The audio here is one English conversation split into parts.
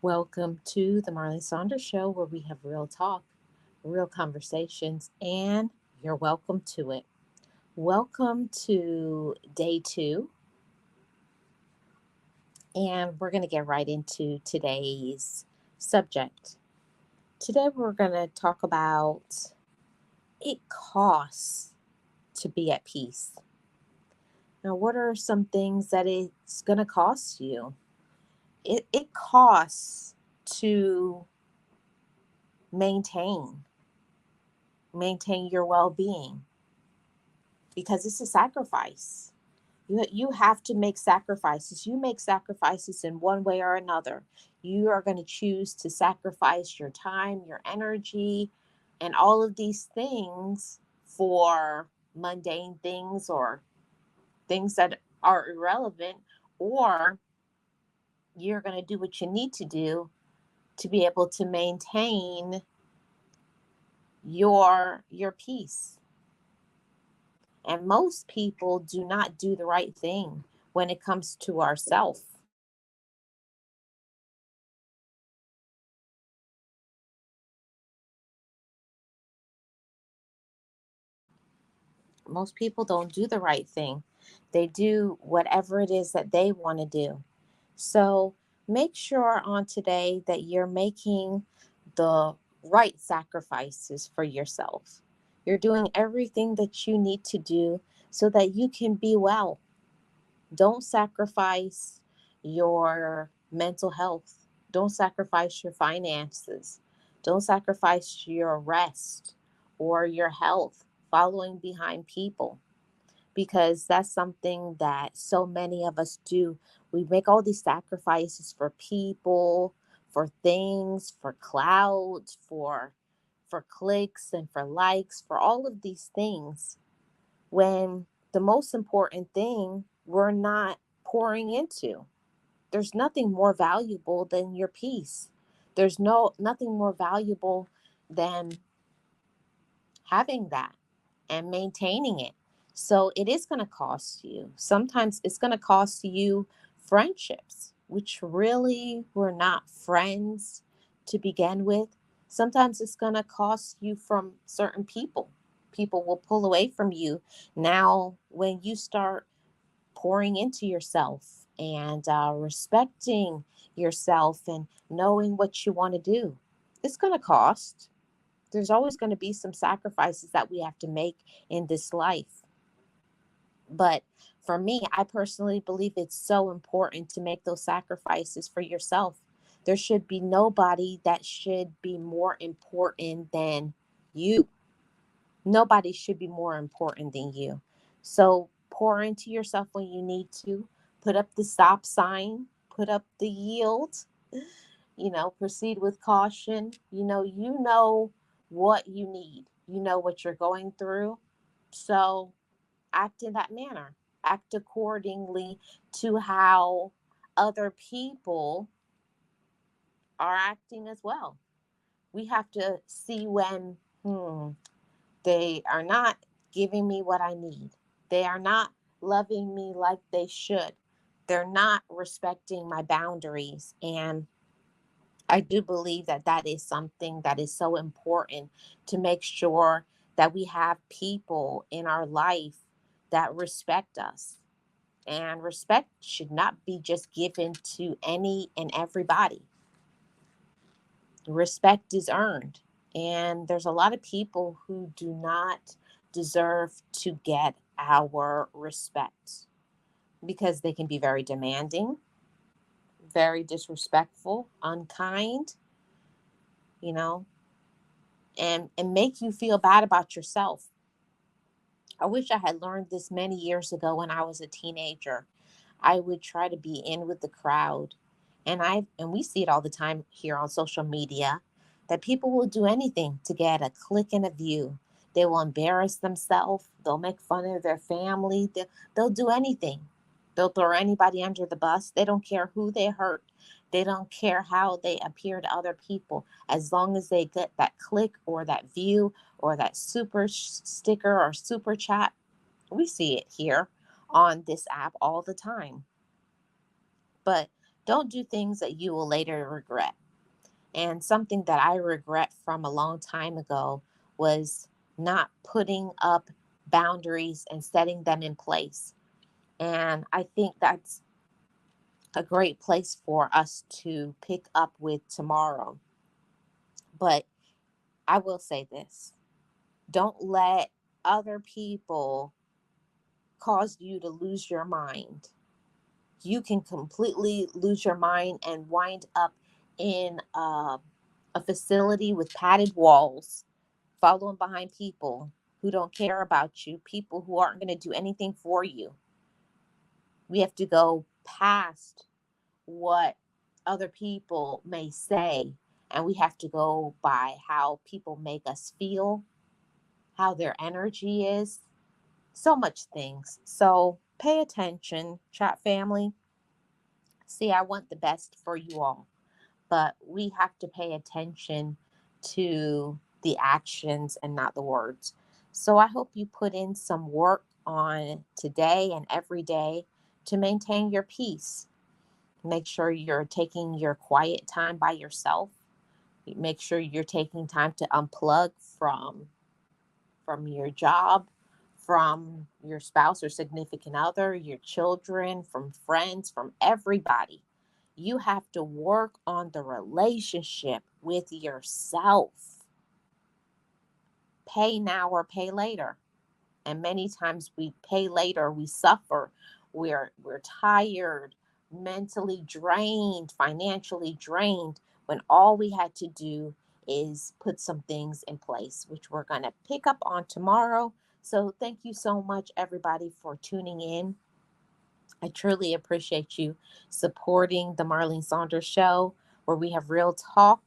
Welcome to the Marley Saunders Show, where we have real talk, real conversations, and you're welcome to it. Welcome to day two, and we're going to get right into today's subject. Today, we're going to talk about it costs to be at peace. Now, what are some things that it's going to cost you? It costs to maintain maintain your well-being because it's a sacrifice. You have to make sacrifices. You make sacrifices in one way or another. You are going to choose to sacrifice your time, your energy, and all of these things for mundane things or things that are irrelevant, or you're going to do what you need to do to be able to maintain your peace. And most people do not do the right thing when it comes to ourself. Most people don't do the right thing. They do whatever it is that they want to do. So make sure on today that you're making the right sacrifices for yourself. You're doing everything that you need to do so that you can be well. Don't sacrifice your mental health. Don't sacrifice your finances. Don't sacrifice your rest or your health following behind people, because that's something that so many of us do. We make all these sacrifices for people, for things, for clouds, for clicks and for likes, for all of these things, when the most important thing we're not pouring into. There's nothing more valuable than your peace. There's nothing more valuable than having that and maintaining it. So it is going to cost you. Sometimes it's going to cost you friendships, which really were not friends to begin with. Sometimes it's going to cost you from certain people. People will pull away from you now when you start pouring into yourself and respecting yourself and knowing what you want to do. It's going to cost. There's always going to be some sacrifices that we have to make in this life. But for me, I personally believe it's so important to make those sacrifices for yourself. There should be nobody that should be more important than you. Nobody should be more important than you. So pour into yourself when you need to. Put up the stop sign, put up the yield, proceed with caution. You know what you need. You know what you're going through. So act in that manner. Act accordingly to how other people are acting as well. We have to see when they are not giving me what I need. They are not loving me like they should. They're not respecting my boundaries. And I do believe that that is something that is so important, to make sure that we have people in our life that respect us. And respect should not be just given to any and everybody. Respect is earned. And there's a lot of people who do not deserve to get our respect because they can be very demanding, very disrespectful, unkind, you know, and make you feel bad about yourself. I wish I had learned this many years ago when I was a teenager. I would try to be in with the crowd. And we see it all the time here on social media, that people will do anything to get a click and a view. They will embarrass themselves. They'll make fun of their family. They'll do anything. They'll throw anybody under the bus. They don't care who they hurt. They don't care how they appear to other people. As long as they get that click or that view or that super sticker or super chat, we see it here on this app all the time. But Don't do things that you will later regret. And something that I regret from a long time ago was not putting up boundaries and setting them in place. And I think that's a great place for us to pick up with tomorrow. But I will say this: don't let other people cause you to lose your mind. You can completely lose your mind and wind up in a facility with padded walls, following behind people who don't care about you, people who aren't going to do anything for you. We have to go past what other people may say, and we have to go by how people make us feel, how their energy is, so much things. So pay attention, chat family. See, I want the best for you all, but we have to pay attention to the actions and not the words. So I hope you put in some work on today and every day to maintain your peace. Make sure you're taking your quiet time by yourself. Make sure you're taking time to unplug from your job, from your spouse or significant other, your children, from friends, from everybody. You have to work on the relationship with yourself. Pay now or pay later. And many times we pay later, we suffer. We're tired, mentally drained, financially drained, when all we had to do is put some things in place, which we're going to pick up on tomorrow. So thank you so much, everybody, for tuning in. I truly appreciate you supporting the Marlene Saunders Show, where we have real talk,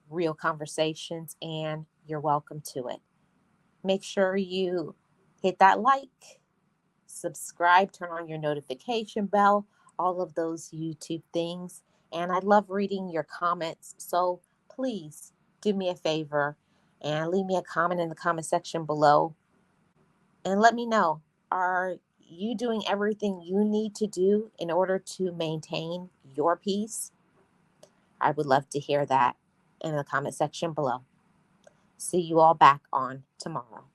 real conversations, and you're welcome to it. Make sure you hit that like, subscribe, turn on your notification bell, all of those YouTube things. And I love reading your comments. So please do me a favor and leave me a comment in the comment section below and let me know, are you doing everything you need to do in order to maintain your peace? I would love to hear that in the comment section below. See you all back on tomorrow.